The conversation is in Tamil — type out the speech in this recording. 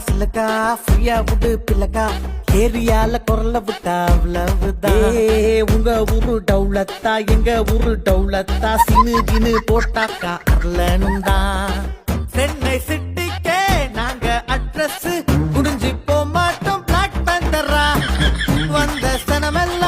சிலக்கா ஃப்ரீயா விடு பிள்ளக்கா ஏரியால குரல விட்டா அவ்வளவுதான். உங்க ஊரு டவுலத்தா எங்க ஊரு டவுலத்தா சினு கினு போட்டாக்கா அர்லனும் தான். சென்னை சிட்டிக்கே நாங்க அட்ரஸ் முடிஞ்சு போக மாட்டோம். பிளாக் பந்தரா வந்த சனமெல்லாம்